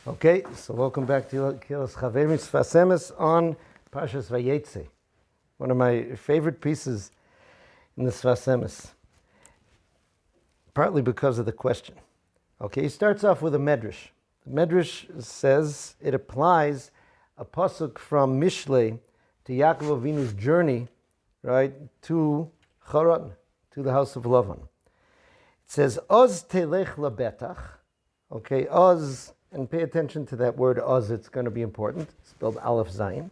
Okay, so welcome back to Sfas Emes, Sfas Emes on Parshas Vayeitzei. One of my favorite pieces in the Sfas Emes, partly because of the question. Okay, he starts off with a medrash. The medrash says it applies a pasuk from Mishlei to Yaakov Avinu's journey, right, to Haran, to the house of Lavan. It says, Oz telech labetach. Okay, Oz, and pay attention to that word Oz, it's going to be important, spelled Aleph Zayin.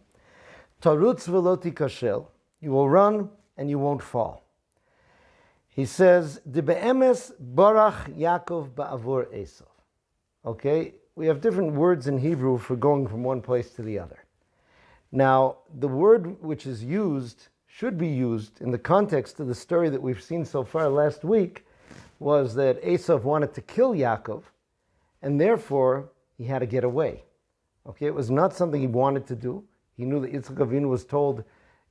Tarutz v'lo tikashel. You will run and you won't fall. He says, De be'emes barach Yaakov ba'avur Esav. Okay, we have different words in Hebrew for going from one place to the other. Now, the word which is used, should be used in the context of the story that we've seen so far last week, was that Esav wanted to kill Yaakov, and therefore he had to get away. Okay, it was not something he wanted to do. He knew that Yaakov Avinu was told,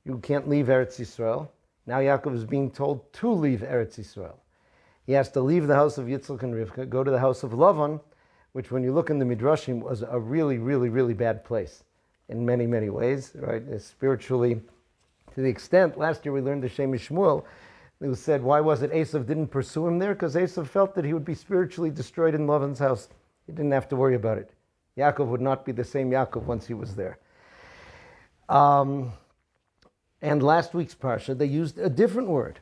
you can't leave Eretz Yisrael. Now Yaakov is being told to leave Eretz Yisrael. He has to leave the house of Yitzchak and Rivka, go to the house of Lavan, which when you look in the Midrashim was a really, really, really bad place in many, many ways, right? Spiritually, to the extent, last year we learned the Shem Shmuel, who said, why was it Esav didn't pursue him there? Because Esav felt that he would be spiritually destroyed in Lavan's house. He didn't have to worry about it. Yaakov would not be the same Yaakov once he was there. And last week's Parsha, they used a different word.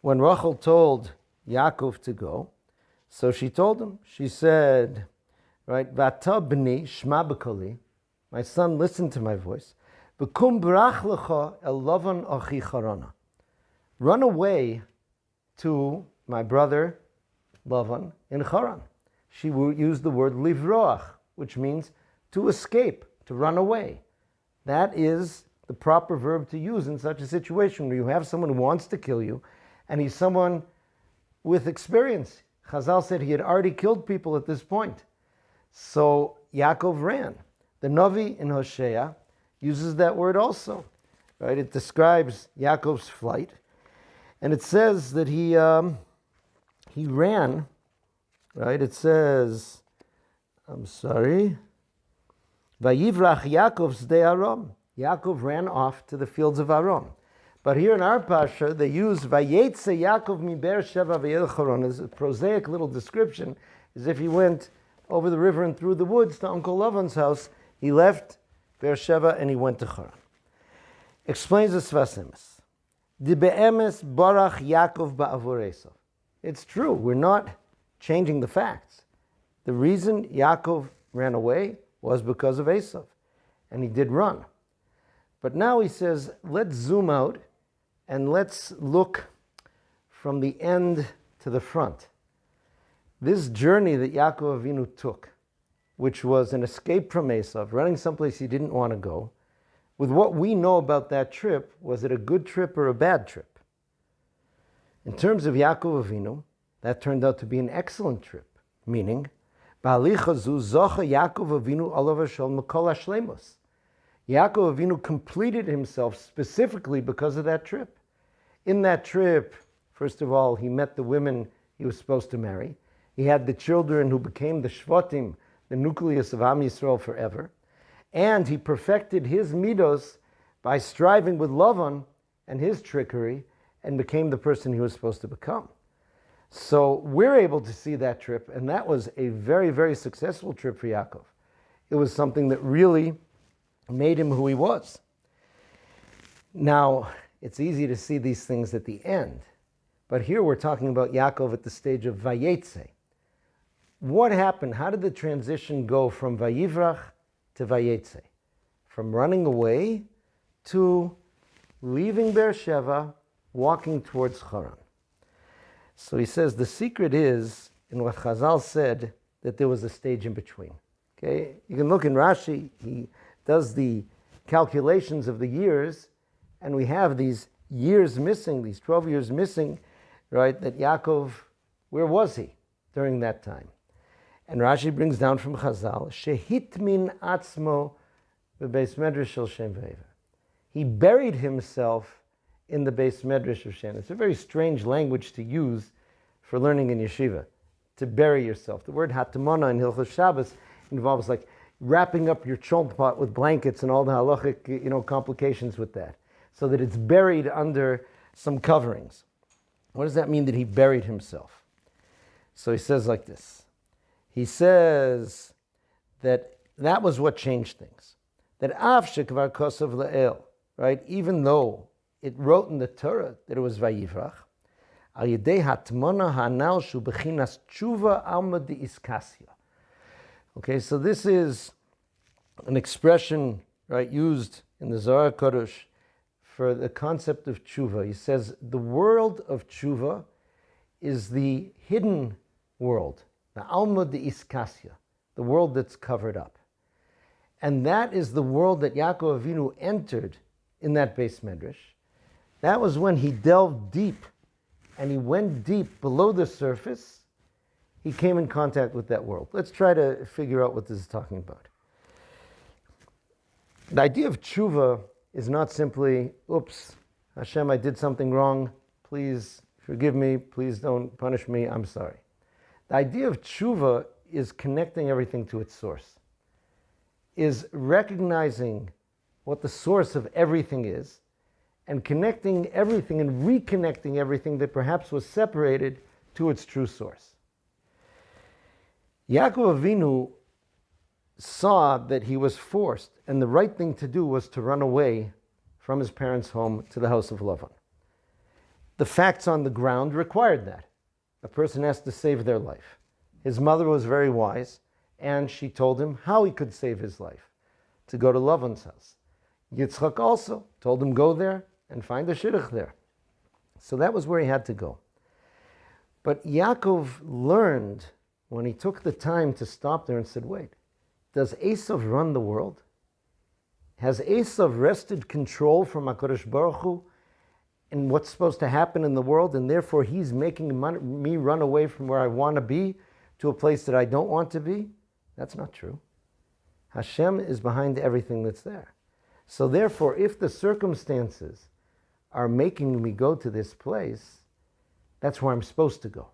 When Rachel told Yaakov to go, so she told him, she said, right, Vata b'ni shma b'koli, my son, listen to my voice. B'kum brach lecha el Lavan achi charana. Run away to my brother Lavan in Haran. She used the word vayivrach, which means to escape, to run away. That is the proper verb to use in such a situation where you have someone who wants to kill you, and he's someone with experience. Chazal said he had already killed people at this point. So Yaakov ran. The Navi in Hosea uses that word also. Right? It describes Yaakov's flight. And it says that he ran, right? It says, vayivrach Yaakov's de Aram. Yaakov ran off to the fields of Aram. But here in our Parsha, they use Vayeitzei Yaakov mi Beersheva v'yel Haran as a prosaic little description, as if he went over the river and through the woods to Uncle Lavan's house. He left Beersheva and he went to Haran. Explains the Sfas Emes. De be'emes barach Yaakov ba'avur Esav. It's true, we're not changing the facts. The reason Yaakov ran away was because of Esav, and he did run. But now he says, let's zoom out and let's look from the end to the front. This journey that Yaakov Avinu took, which was an escape from Esav, running someplace he didn't want to go, with what we know about that trip, was it a good trip or a bad trip? In terms of Yaakov Avinu, that turned out to be an excellent trip, meaning, Yaakov Avinu completed himself specifically because of that trip. In that trip, first of all, he met the women he was supposed to marry. He had the children who became the Shvatim, the nucleus of Am Yisrael forever. And he perfected his midos by striving with Lavan and his trickery and became the person he was supposed to become. So we're able to see that trip, and that was a very, very successful trip for Yaakov. It was something that really made him who he was. Now, it's easy to see these things at the end, but here we're talking about Yaakov at the stage of Vayeitzei. What happened? How did the transition go from vayivrach to vayetzei? From running away to leaving Beersheva, walking towards Haran. So he says the secret is in what Chazal said, that there was a stage in between. Okay, you can look in Rashi, he does the calculations of the years, and we have these years missing, these 12 years missing, right, that Yaakov, where was he during that time? And Rashi brings down from Chazal, Shehitmin atzmo bebeis medrash shel Shem Vayeiver. He buried himself in the Beis Medrash of Shem. It's a very strange language to use for learning in yeshiva, to bury yourself. The word hatamana in Hilchos Shabbos involves like wrapping up your cholpot with blankets and all the halachic, complications with that, so that it's buried under some coverings. What does that mean that he buried himself? So he says like this. He says that was what changed things. That av shekvar kosav le'el, right? Even though it wrote in the Torah that it was vayivrach, al yedei hatmona hanal shu bechinas tshuva alma de iskasya. Okay, so this is an expression, right, used in the Zohar Kodesh for the concept of tshuva. He says the world of tshuva is the hidden world, the alma de iskasya, the world that's covered up. And that is the world that Yaakov Avinu entered in that base medrash. That was when he delved deep, and he went deep below the surface. He came in contact with that world. Let's try to figure out what this is talking about. The idea of tshuva is not simply, oops, Hashem, I did something wrong. Please forgive me. Please don't punish me. I'm sorry. The idea of tshuva is connecting everything to its source, is recognizing what the source of everything is, and connecting everything and reconnecting everything that perhaps was separated to its true source. Yaakov Avinu saw that he was forced, and the right thing to do was to run away from his parents' home to the house of Lavan. The facts on the ground required that. A person has to save their life. His mother was very wise, and she told him how he could save his life, to go to Lavan's house. Yitzchak also told him, go there and find a shidduch there. So that was where he had to go. But Yaakov learned, when he took the time to stop there and said, wait, does Esav run the world? Has Esav wrested control from HaKadosh Baruch Hu in what's supposed to happen in the world, and therefore he's making me run away from where I want to be to a place that I don't want to be? That's not true. Hashem is behind everything that's there. So therefore, if the circumstances are making me go to this place, that's where I'm supposed to go.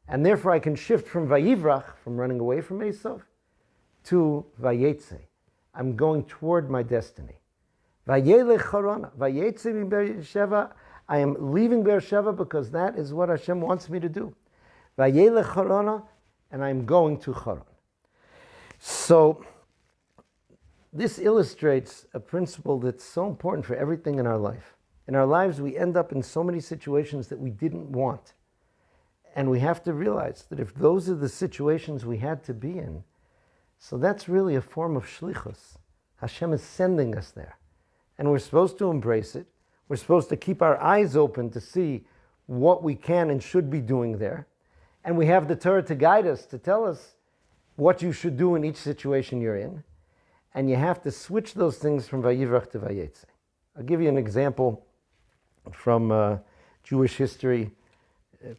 And therefore I can shift from vayivrach, from running away from Esav, to vayetzei. I'm going toward my destiny. Vayetzei mi Beersheva. I am leaving Beersheva because that is what Hashem wants me to do. Vayetzei, and I'm going to Haran. So this illustrates a principle that's so important for everything in our life. In our lives, we end up in so many situations that we didn't want. And we have to realize that if those are the situations we had to be in, so that's really a form of shlichus. Hashem is sending us there. And we're supposed to embrace it. We're supposed to keep our eyes open to see what we can and should be doing there. And we have the Torah to guide us, to tell us what you should do in each situation you're in. And you have to switch those things from vayivrach to vayetzei. I'll give you an example from Jewish history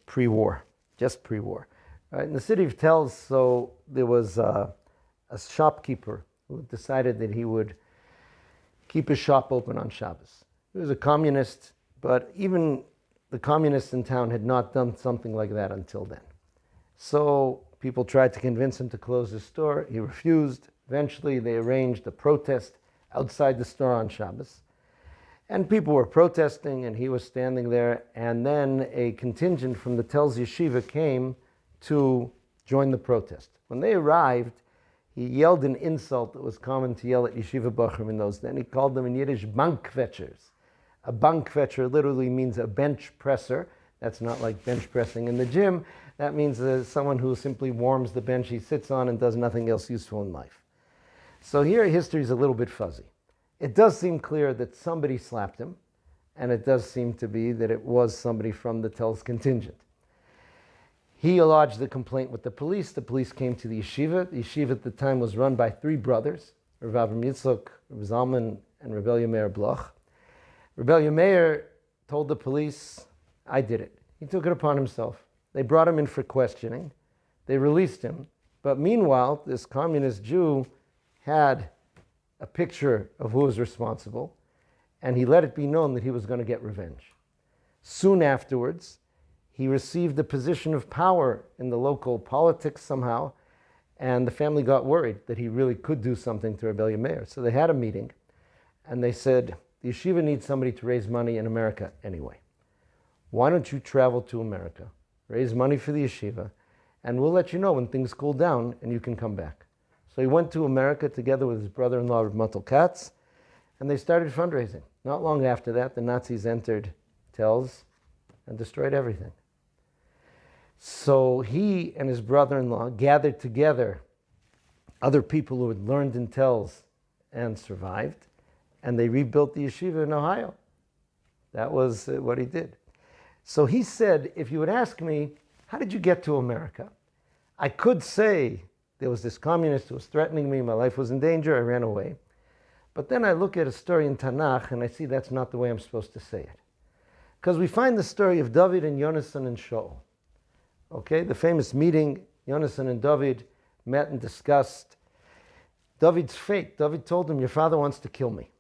pre-war, just pre-war. Right, in the city of Tel, so there was a shopkeeper who decided that he would keep his shop open on Shabbos. He was a communist, but even the communists in town had not done something like that until then. So people tried to convince him to close his store. He refused. Eventually, they arranged a protest outside the store on Shabbos. And people were protesting, and he was standing there. And then a contingent from the Telz Yeshiva came to join the protest. When they arrived, he yelled an insult that was common to yell at Yeshiva Bachrim in those days. He called them in Yiddish bankwetchers. A bankwetcher literally means a bench presser. That's not like bench pressing in the gym. That means someone who simply warms the bench he sits on and does nothing else useful in life. So here history is a little bit fuzzy. It does seem clear that somebody slapped him, and it does seem to be that it was somebody from the Telz contingent. He lodged the complaint with the police. The police came to the yeshiva. The yeshiva at the time was run by three brothers, Rav Avram Yitzchok, Rav Zalman, and Rav Meir Bloch. Rav Meir told the police, I did it. He took it upon himself. They brought him in for questioning. They released him. But meanwhile, this communist Jew had a picture of who was responsible, and he let it be known that he was going to get revenge. Soon afterwards, he received a position of power in the local politics somehow, And the family got worried that he really could do something to Rebbe Meir. So they had a meeting, and they said, the yeshiva needs somebody to raise money in America anyway. Why don't you travel to America, raise money for the yeshiva, and we'll let you know when things cool down and you can come back. So he went to America together with his brother-in-law, Reb Mottel Katz, and they started fundraising. Not long after that, the Nazis entered Telz and destroyed everything. So he and his brother-in-law gathered together other people who had learned in Telz and survived, and they rebuilt the yeshiva in Ohio. That was what he did. So he said, if you would ask me, how did you get to America? I could say there was this communist who was threatening me, my life was in danger, I ran away. But then I look at a story in Tanakh and I see that's not the way I'm supposed to say it. Because we find the story of David and Yonasan and Shaul. Okay, the famous meeting, Yonasan and David met and discussed David's fate. David told him, your father wants to kill me.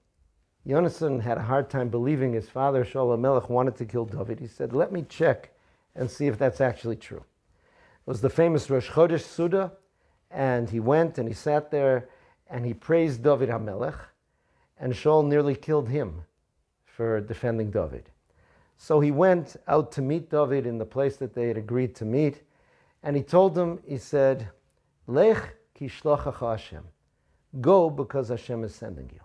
Yonasan had a hard time believing his father, Shaul HaMelech, wanted to kill David. He said, let me check and see if that's actually true. It was the famous Rosh Chodesh Suda, and he went and he sat there and he praised David HaMelech, and Shaul nearly killed him for defending David. So he went out to meet David in the place that they had agreed to meet, and he told him, he said, Lech ki shlochacha Hashem. Go because Hashem is sending you.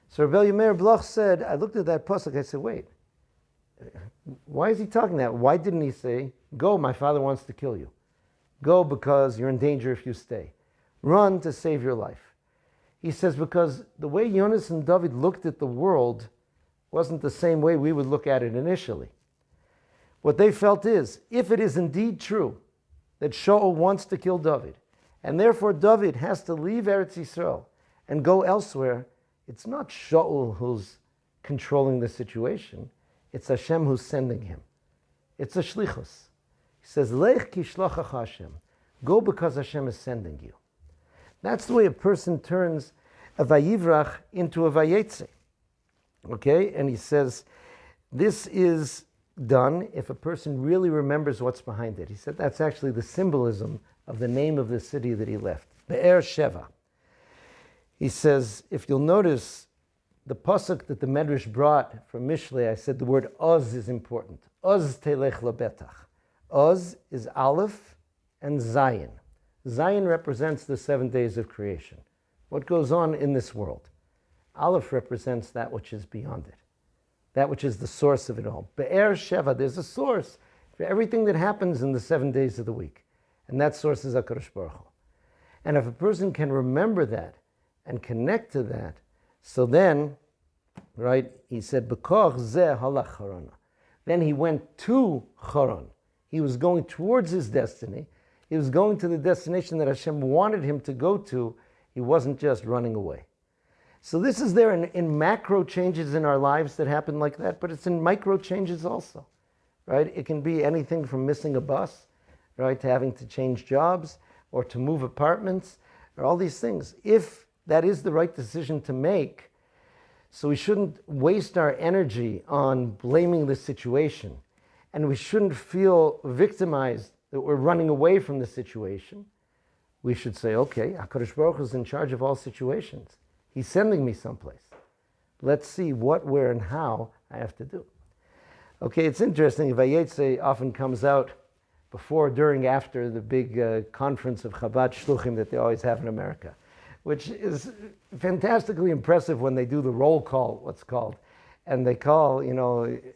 So Rebbe Meir Bloch said, I looked at that pasuk, I said, wait, why is he talking that? Why didn't he say, go, my father wants to kill you. Go because you're in danger if you stay. Run to save your life. He says, because the way Yonas and David looked at the world wasn't the same way we would look at it initially. What they felt is, if it is indeed true that Shaul wants to kill David, and therefore David has to leave Eretz Yisrael and go elsewhere, it's not Shaul who's controlling the situation, it's Hashem who's sending him. It's a shlichus. He says, Lech ki shlochacha Hashem. Go because Hashem is sending you. That's the way a person turns a vayivrach into a vayetzei. Okay, and he says, this is done if a person really remembers what's behind it. He said that's actually the symbolism of the name of the city that he left, Be'er Sheva. He says, if you'll notice, the pasuk that the Medrash brought from Mishlei, I said the word Oz is important. Oz telech lebetach. Oz is Aleph and Zion. Zion represents the 7 days of creation. What goes on in this world? Aleph represents that which is beyond it, that which is the source of it all. Be'er Sheva, there's a source for everything that happens in the 7 days of the week. And that source is HaKadosh Baruch Hu. And if a person can remember that and connect to that, so then, right, he said, B'koch zeh halach Harana. Then he went to Haran. He was going towards his destiny. He was going to the destination that Hashem wanted him to go to. He wasn't just running away. So this is there in macro changes in our lives that happen like that, but it's in micro changes also, right? It can be anything from missing a bus, right, to having to change jobs or to move apartments, or all these things. If that is the right decision to make, so we shouldn't waste our energy on blaming the situation, and we shouldn't feel victimized that we're running away from the situation. We should say, okay, HaKadosh Baruch Hu is in charge of all situations. He's sending me someplace. Let's see what, where, and how I have to do. Okay, it's interesting. Vayeitzei often comes out before, during, after the big conference of Chabad Shluchim that they always have in America, which is fantastically impressive when they do the roll call, what's called. And they call,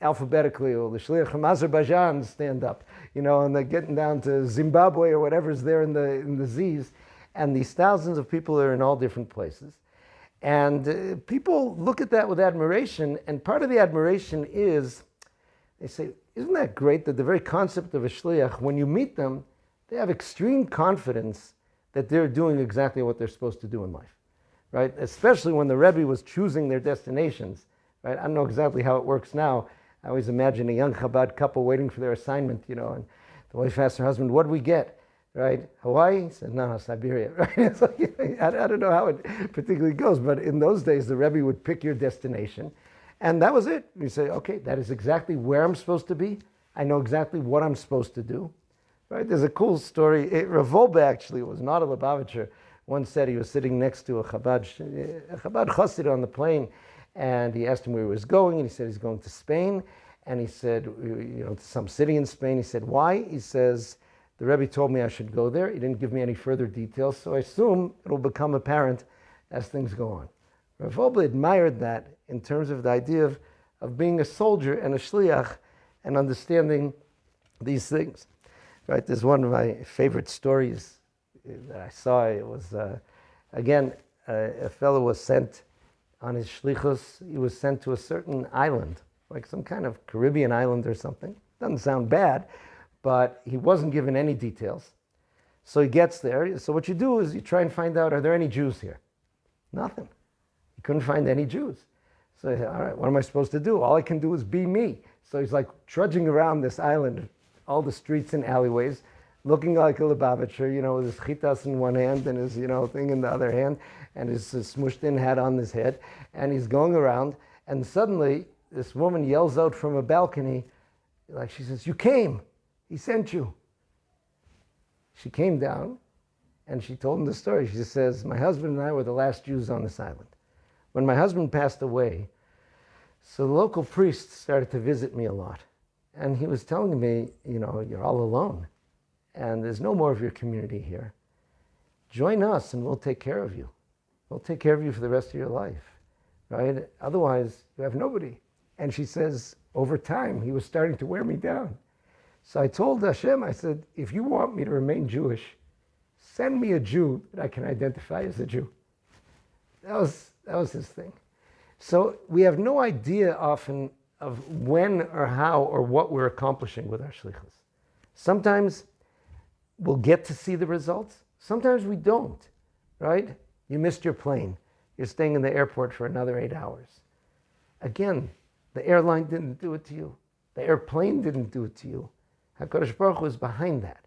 alphabetically, or the Shliach from Azerbaijan stand up, and they're getting down to Zimbabwe or whatever's there in the Z's. And these thousands of people are in all different places. And people look at that with admiration, and part of the admiration is, they say, isn't that great that the very concept of a shliach, when you meet them, they have extreme confidence that they're doing exactly what they're supposed to do in life, right? Especially when the Rebbe was choosing their destinations, right? I don't know exactly how it works now. I always imagine a young Chabad couple waiting for their assignment, and the wife asks her husband, what do we get? Right? Hawaii? He said, no, Siberia. Right? It's like, I don't know how it particularly goes, but in those days, the Rebbe would pick your destination, and that was it. You say, okay, that is exactly where I'm supposed to be. I know exactly what I'm supposed to do. Right? There's a cool story. Rav Wolbe actually was not a Lubavitcher. Once said he was sitting next to a Chabad Chassid on the plane, and he asked him where he was going, and he said he's going to Spain. And he said, to some city in Spain. He said, why? He says, the Rebbe told me I should go there. He didn't give me any further details, so I assume it'll become apparent as things go on. Rav Wolbe admired that in terms of the idea of being a soldier and a shliach and understanding these things. Right? There's one of my favorite stories that I saw. It was, a fellow was sent on his shlichus. He was sent to a certain island, like some kind of Caribbean island or something. Doesn't sound bad, but he wasn't given any details. So he gets there. So what you do is you try and find out, are there any Jews here? Nothing. He couldn't find any Jews. So he said, all right, what am I supposed to do? All I can do is be me. So he's like trudging around this island, all the streets and alleyways, looking like a Lubavitcher, with his chitas in one hand and his, thing in the other hand, and his smushed in hat on his head. And he's going around, and suddenly this woman yells out from a balcony, like she says, you came. He sent you. She came down and she told him the story. She says, my husband and I were the last Jews on this island. When my husband passed away, so the local priest started to visit me a lot. And he was telling me, you're all alone and there's no more of your community here. Join us and we'll take care of you. We'll take care of you for the rest of your life, right? Otherwise, you have nobody. And she says, over time, he was starting to wear me down. So I told Hashem, I said, if you want me to remain Jewish, send me a Jew that I can identify as a Jew. That was his thing. So we have no idea often of when or how or what we're accomplishing with our shlichus. Sometimes we'll get to see the results. Sometimes we don't, right? You missed your plane. You're staying in the airport for another 8 hours. Again, the airline didn't do it to you. The airplane didn't do it to you. HaKadosh Baruch Hu is behind that.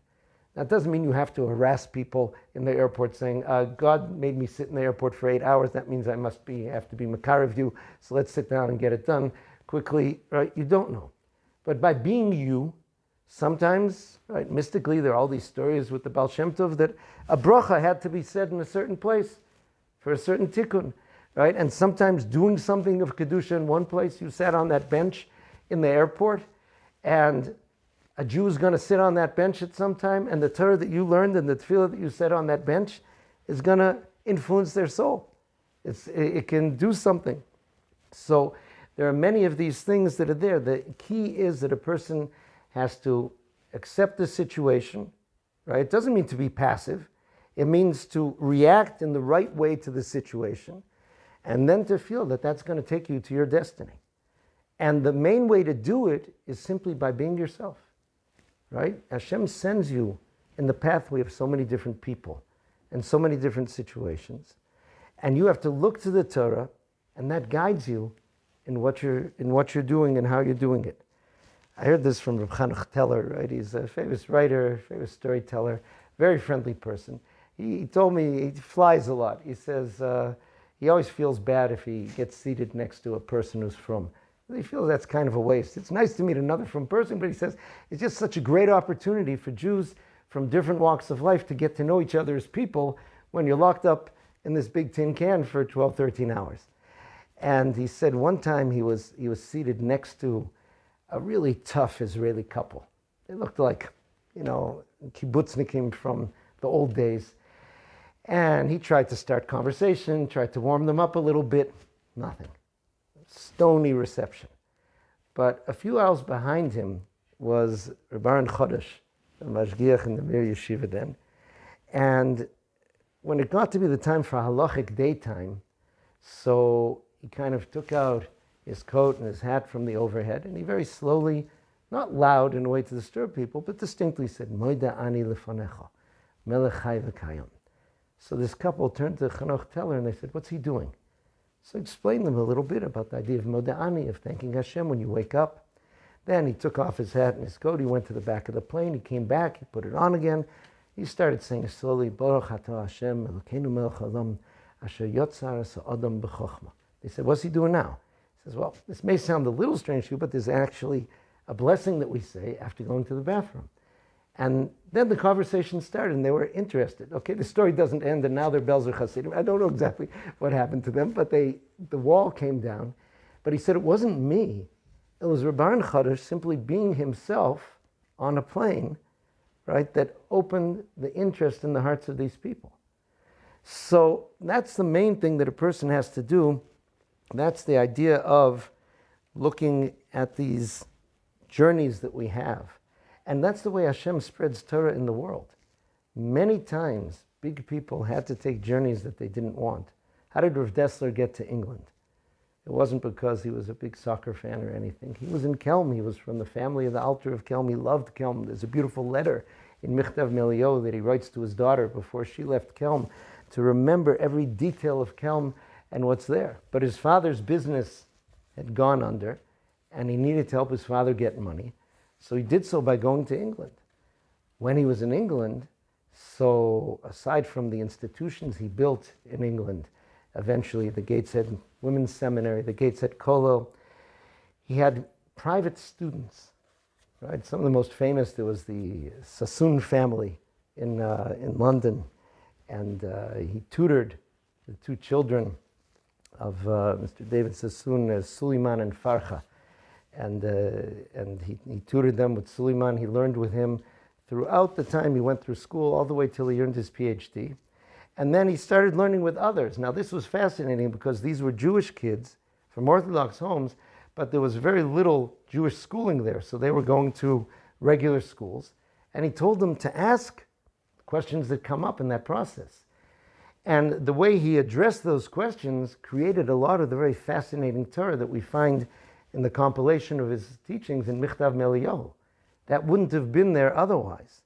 That doesn't mean you have to harass people in the airport saying, God made me sit in the airport for 8 hours. That means I have to be makarev you. So let's sit down and get it done quickly, right? You don't know. But by being you, sometimes, right, mystically, there are all these stories with the Baal Shem Tov that a bracha had to be said in a certain place for a certain tikkun, right? And sometimes doing something of Kedusha in one place, you sat on that bench in the airport, and a Jew is going to sit on that bench at some time, and the Torah that you learned and the tefillah that you said on that bench is going to influence their soul. It can do something. So there are many of these things that are there. The key is that a person has to accept the situation, right? It doesn't mean to be passive. It means to react in the right way to the situation, and then to feel that that's going to take you to your destiny. And the main way to do it is simply by being yourself. Right? Hashem sends you in the pathway of so many different people and so many different situations. And you have to look to the Torah, and that guides you in what you're doing and how you're doing it. I heard this from Reb Chanuch Teller, right? He's a famous writer, famous storyteller, very friendly person. He told me he flies a lot. He says he always feels bad if he gets seated next to a person who's from. He feels that's kind of a waste. It's nice to meet another from person, but he says it's just such a great opportunity for Jews from different walks of life to get to know each other as people when you're locked up in this big tin can for 12, 13 hours. And he said one time he was seated next to a really tough Israeli couple. They looked like, kibbutznikim from the old days. And he tried to start conversation, tried to warm them up a little bit. Nothing. Stony reception. But a few hours behind him was Baron Chodesh, the Mashgiach in the Mir Yeshiva then. And when it got to be the time for halachic daytime, so he kind of took out his coat and his hat from the overhead, and he very slowly, not loud in a way to disturb people, but distinctly said, Moida ani lefanecha, melech chai v'kayim. So this couple turned to Chanuch Teller and they said, what's he doing? So I explained them a little bit about the idea of Moda'ani, of thanking Hashem when you wake up. Then he took off his hat and his coat, he went to the back of the plane, he came back, he put it on again. He started saying slowly, Baruch atah Hashem, Elokeinu melech haolam, asher yotzar ha'adam b'chochma. They said, what's he doing now? He says, well, this may sound a little strange to you, but there's actually a blessing that we say after going to the bathroom. And then the conversation started, and they were interested. Okay, the story doesn't end, and now they're Belzer Hasidim. I don't know exactly what happened to them, but the wall came down. But he said, it wasn't me. It was Rabban Chodesh simply being himself on a plane, right, that opened the interest in the hearts of these people. So that's the main thing that a person has to do. That's the idea of looking at these journeys that we have. And that's the way Hashem spreads Torah in the world. Many times, big people had to take journeys that they didn't want. How did Rav Dessler get to England? It wasn't because he was a big soccer fan or anything. He was in Kelm. He was from the family of the Alter of Kelm. He loved Kelm. There's a beautiful letter in Michtav Melio that he writes to his daughter before she left Kelm to remember every detail of Kelm and what's there. But his father's business had gone under, and he needed to help his father get money. So he did so by going to England. When he was in England, so aside from the institutions he built in England, eventually the Gateshead Women's Seminary, the Gateshead Kolo, he had private students, right? Some of the most famous, there was the Sassoon family in London, and he tutored the two children of Mr. David Sassoon, Suleiman and Farha. And he tutored them with Suleiman. He learned with him throughout the time he went through school, all the way till he earned his PhD. And then he started learning with others. Now this was fascinating because these were Jewish kids from Orthodox homes, but there was very little Jewish schooling there. So they were going to regular schools. And he told them to ask questions that come up in that process. And the way he addressed those questions created a lot of the very fascinating Torah that we find in the compilation of his teachings in Michtav Melio. That wouldn't have been there otherwise.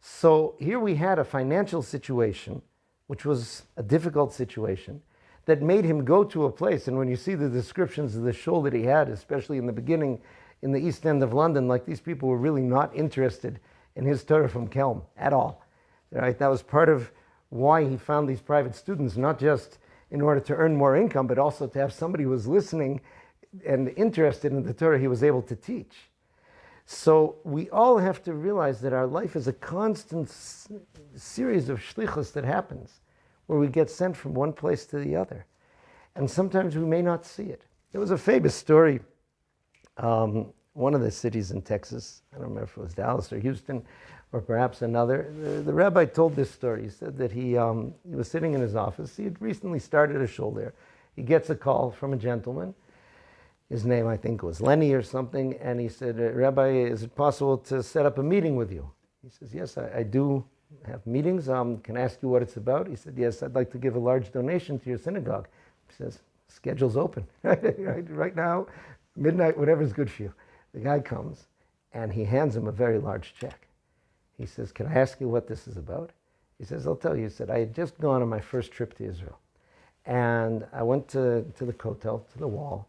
So here we had a financial situation, which was a difficult situation, that made him go to a place. And when you see the descriptions of the shul that he had, especially in the beginning in the East End of London, like these people were really not interested in his Torah from Kelm at all. Right? That was part of why he found these private students, not just in order to earn more income, but also to have somebody who was listening and interested in the Torah he was able to teach. So we all have to realize that our life is a constant series of shlichus that happens, where we get sent from one place to the other. And sometimes we may not see it. There was a famous story, one of the cities in Texas, I don't remember if it was Dallas or Houston, or perhaps another. The rabbi told this story. He said that he was sitting in his office. He had recently started a shul there. He gets a call from a gentleman. His name, I think, was Lenny or something. And he said, Rabbi, is it possible to set up a meeting with you? He says, yes, I do have meetings. Can I ask you what it's about? He said, yes, I'd like to give a large donation to your synagogue. He says, schedule's open. Right now, midnight, whatever's good for you. The guy comes, and he hands him a very large check. He says, can I ask you what this is about? He says, I'll tell you. He said, I had just gone on my first trip to Israel. And I went to the Kotel, to the wall,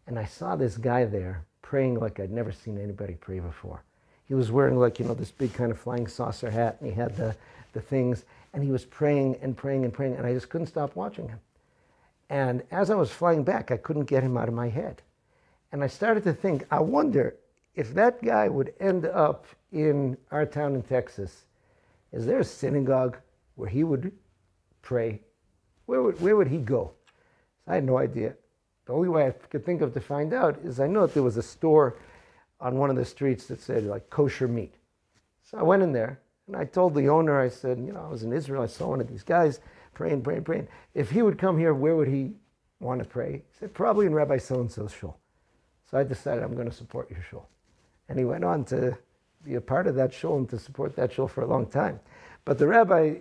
and I saw this guy there praying like I'd never seen anybody pray before. He was wearing this big kind of flying saucer hat, and he had the things, and he was praying and praying and praying, and I just couldn't stop watching him. And as I was flying back, I couldn't get him out of my head. And I started to think, I wonder if that guy would end up in our town in Texas, is there a synagogue where he would pray? Where would he go? So I had no idea. The only way I could think of to find out is I know that there was a store on one of the streets that said like kosher meat. So I went in there and I told the owner, I said, I was in Israel, I saw one of these guys praying. If he would come here, where would he want to pray? He said, probably in Rabbi so-and-so's shul. So I decided I'm going to support your shul. And he went on to be a part of that shul and to support that shul for a long time. But the rabbi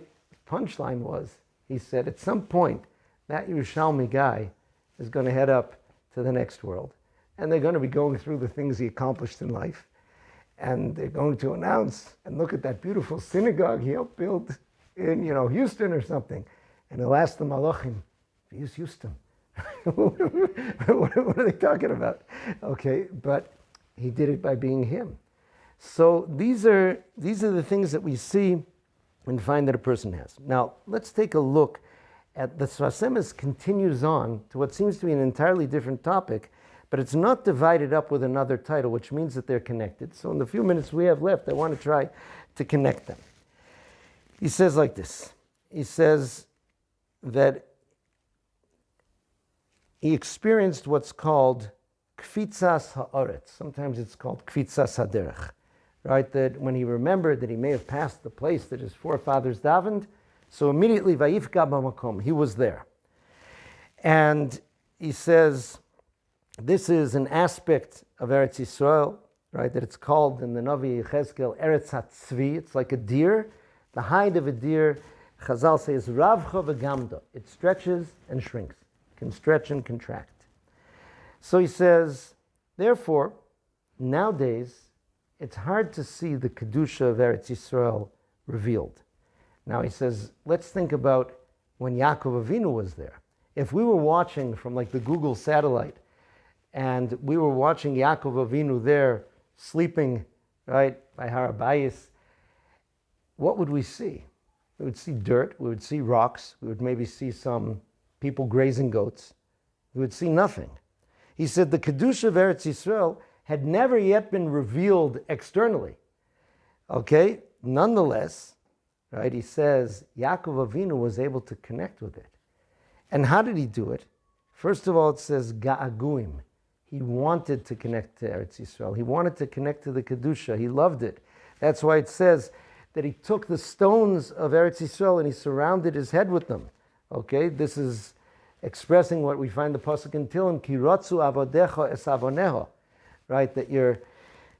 punchline was, he said, at some point, that Yerushalmi guy is going to head up to the next world. And they're going to be going through the things he accomplished in life. And they're going to announce, and look at that beautiful synagogue he helped build in, Houston or something. And he'll ask the Malachim, use Houston. What are they talking about? Okay, but he did it by being him. So these are the things that we see and find that a person has. Now, let's take a look at the Sfas Emes continues on to what seems to be an entirely different topic, but it's not divided up with another title, which means that they're connected. So in the few minutes we have left, I want to try to connect them. He says like this. He says that he experienced what's called kfitzas ha'aretz. Sometimes it's called kfitzas haderech, right? That when he remembered that he may have passed the place that his forefathers davened, so immediately vayifka b'makom, he was there. And he says, this is an aspect of Eretz Yisrael, right? That it's called in the Navi Yechezkel Eretz HaTzvi. It's like a deer. The hide of a deer, Chazal says, Ravcha v'gamda. It stretches and shrinks, can stretch and contract. So he says, therefore, nowadays, it's hard to see the Kedusha of Eretz Yisrael revealed. Now he says, let's think about when Yaakov Avinu was there. If we were watching from like the Google satellite, and we were watching Yaakov Avinu there sleeping, right, by Harabayis, what would we see? We would see dirt, we would see rocks, we would maybe see some people grazing goats. We would see nothing. He said the Kedusha of Eretz Yisrael had never yet been revealed externally. Okay, nonetheless, right, he says Yaakov Avinu was able to connect with it. And how did he do it? First of all, it says ga'aguim. He wanted to connect to Eretz Yisrael. He wanted to connect to the Kedusha. He loved it. That's why it says that he took the stones of Eretz Yisrael and he surrounded his head with them. Okay, this is expressing what we find the pasuk in Tehillim, Ki ratzu avodecha es avoneho, right? That your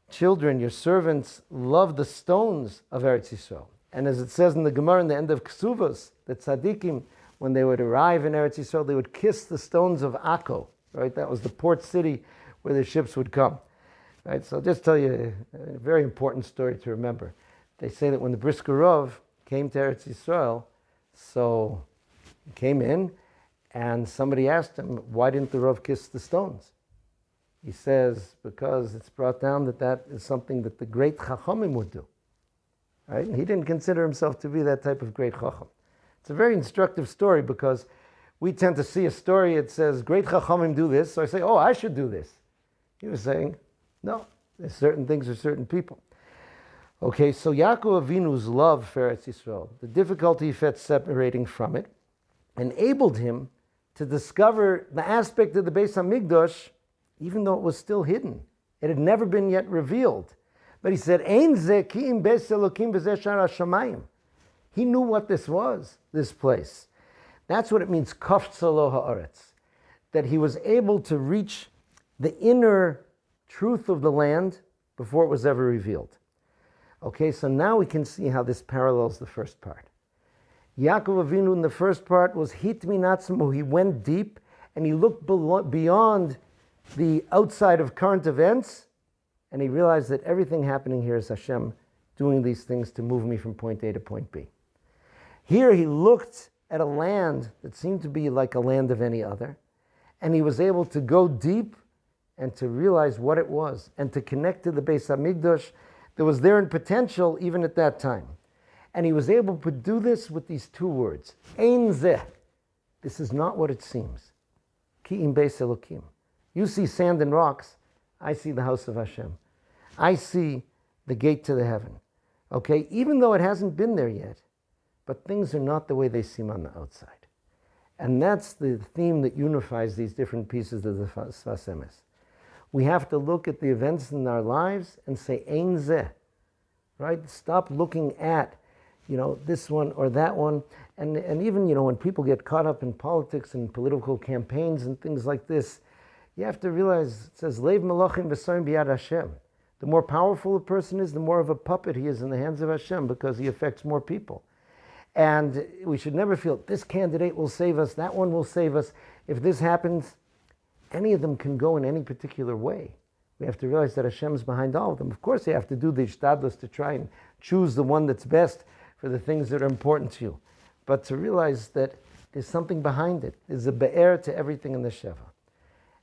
children, your servants, love the stones of Eretz Yisrael. And as it says in the Gemara in the end of Ksuvos, that tzaddikim, when they would arrive in Eretz Yisrael, they would kiss the stones of Akko, right? That was the port city where the ships would come, right? So I'll just tell you a very important story to remember. They say that when the Brisker Rov came to Eretz Yisrael, so he came in and somebody asked him, why didn't the Rov kiss the stones? He says, because it's brought down that that is something that the great Chachamim would do, right? And he didn't consider himself to be that type of great Chacham. It's a very instructive story because we tend to see a story, it says, great Chachamim do this, so I say, oh, I should do this. He was saying, no, there's certain things for certain people. Okay, so Yaakov Avinu's love for Eretz Yisrael, the difficulty he felt separating from it, enabled him to discover the aspect of the Beis HaMikdash, even though it was still hidden. It had never been yet revealed. But he said, Ein ze ki im beis Elokim v'zeh shar hashamayim. He knew what this was, this place. That's what it means, kafza lo ha'aretz, that he was able to reach the inner truth of the land before it was ever revealed. Okay, so now we can see how this parallels the first part. Yaakov Avinu in the first part was hitmin atzmo. He went deep and he looked beyond the outside of current events, and he realized that everything happening here is Hashem doing these things to move me from point A to point B. Here he looked at a land that seemed to be like a land of any other, and he was able to go deep and to realize what it was and to connect to the Beis HaMikdash that was there in potential even at that time. And he was able to do this with these two words, Ein zeh. This is not what it seems. Ki im beis Elokim. You see sand and rocks, I see the house of Hashem. I see the gate to the heaven. Okay, even though it hasn't been there yet, but things are not the way they seem on the outside. And that's the theme that unifies these different pieces of the Sfas Emes. We have to look at the events in our lives and say, Ein zeh, right? Stop looking at, this one or that one. And even, when people get caught up in politics and political campaigns and things like this, you have to realize, it says, Leiv Malachim v'Sarim b'yad Hashem. The more powerful a person is, the more of a puppet he is in the hands of Hashem because he affects more people. And we should never feel, this candidate will save us, that one will save us. If this happens, any of them can go in any particular way. We have to realize that Hashem's behind all of them. Of course, you have to do the ishtadlus to try and choose the one that's best for the things that are important to you. But to realize that there's something behind it. There's a be'er to everything in the Sheva.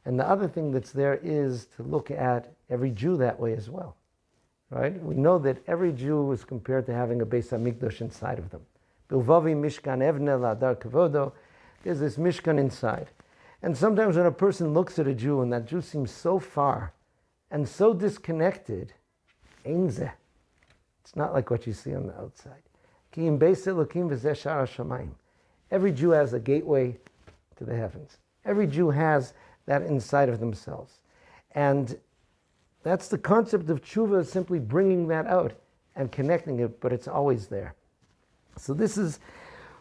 And the other thing that's there is to look at every Jew that way as well. Right? We know that every Jew is compared to having a Beis HaMikdash inside of them. Bilvavi Mishkan Evne Ladar Kavodo. There's this Mishkan inside. And sometimes when a person looks at a Jew and that Jew seems so far and so disconnected, Ein zeh. It's not like what you see on the outside. Ki im beis Elokim v'zeh sha'ar hashamayim. Every Jew has a gateway to the heavens. Every Jew has that inside of themselves. And that's the concept of tshuva, simply bringing that out and connecting it, but it's always there. So this is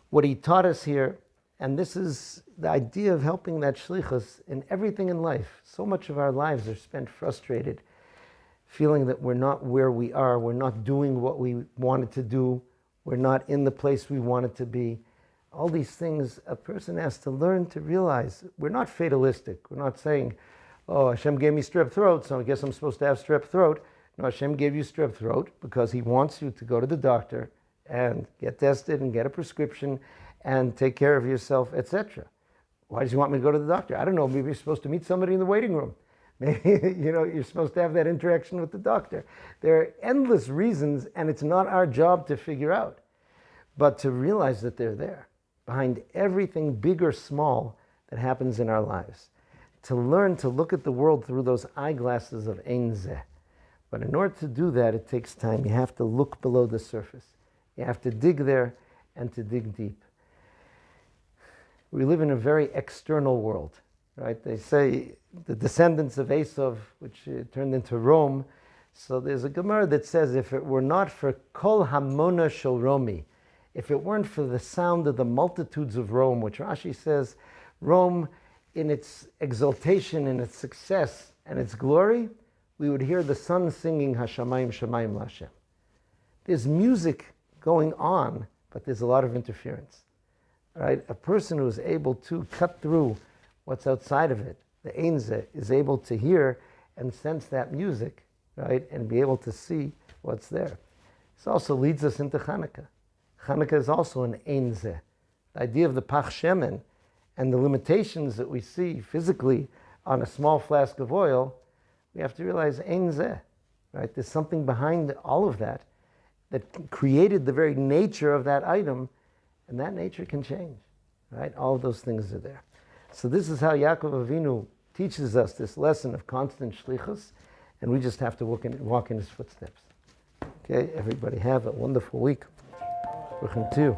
what he taught us here, and this is the idea of helping that shlichus in everything in life. So much of our lives are spent frustrated, feeling that we're not where we are, we're not doing what we wanted to do, we're not in the place we wanted to be. All these things a person has to learn to realize. We're not fatalistic. We're not saying, oh, Hashem gave me strep throat, so I guess I'm supposed to have strep throat. No, Hashem gave you strep throat because He wants you to go to the doctor and get tested and get a prescription and take care of yourself, etc. Why does He want me to go to the doctor? I don't know. Maybe you're supposed to meet somebody in the waiting room. Maybe you're supposed to have that interaction with the doctor. There are endless reasons, and it's not our job to figure out, but to realize that they're there behind everything, big or small, that happens in our lives. To learn to look at the world through those eyeglasses of Ein Zeh. But in order to do that, it takes time. You have to look below the surface. You have to dig there and to dig deep. We live in a very external world, right? They say the descendants of Esav, which turned into Rome. So there's a Gemara that says, if it were not for Kol Hamona Shel Romi, if it weren't for the sound of the multitudes of Rome, which Rashi says, Rome, in its exaltation, in its success, and its glory, we would hear the sun singing Hashamayim Shamayim Lashem. There's music going on, but there's a lot of interference. Right? A person who is able to cut through what's outside of it, the Ein Zeh, is able to hear and sense that music, right, and be able to see what's there. This also leads us into Hanukkah. Hanukkah is also an Ein Zeh. The idea of the Pach Shemen and the limitations that we see physically on a small flask of oil, we have to realize Ein Zeh, right? There's something behind all of that that created the very nature of that item, and that nature can change, right? All of those things are there. So this is how Yaakov Avinu teaches us this lesson of constant shlichus, and we just have to walk in his footsteps. Okay, everybody have a wonderful week. Too.